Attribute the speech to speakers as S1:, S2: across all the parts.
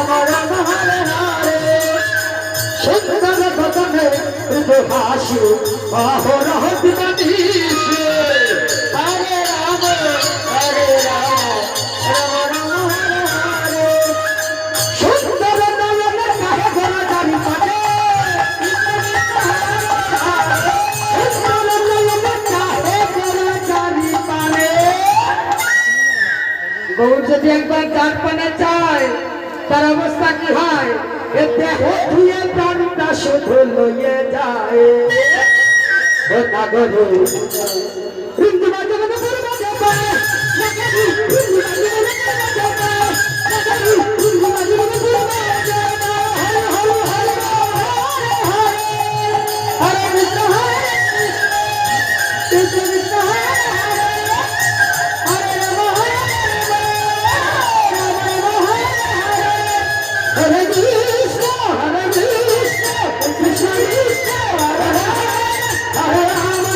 S1: রাম হরে হরে সুন্দর বদনে হাসি অহরহ দিবানিশে হরে রাম রাম রাম হরে হরে সুন্দর নয়নে কাহে গলা জানি পানে সুন্দর নয়নে কাহে গলা জানি পানে গৌর যদি একবার চার পানে চায় তার অবস্থা কি হয় এ দেহ ধুয়ে প্রাণটা শুধু লইয়ে যায় ও নাগরে হিন্দু বাজে না পুরো বাজে পায় নাগরি হিন্দু বাজে না পুরো বাজে পায় নাগরি হিন্দু বাজে না পুরো বাজে পায় হরে হরে হরে হরে হরে কৃষ্ণ হরে কৃষ্ণ কৃষ্ণ হরে হরে রাম হরে Hare Krishna, Hare Krishna, Krishna Krishna, Hare Hare, Hare Rama,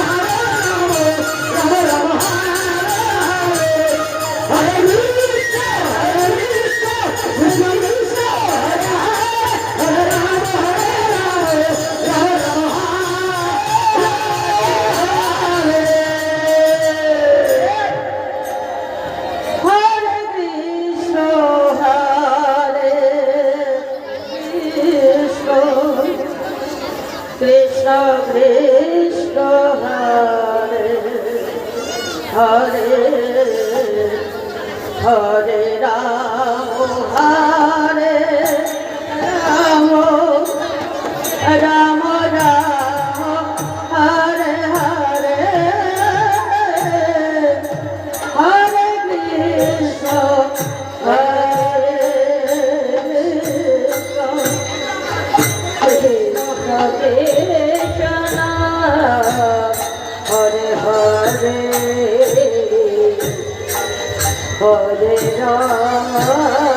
S1: Rama Rama, Hare Krishna, Krishna Krishna, Hare Hare, Hare Rama, Rama Rama, Hare Krishna, Krishna Krishna Hare Hare Hare Rama Hare Rama Rama Rama Hare Hare Hare Krishna Hare Krishna Krishna Hare Hare Hare Rama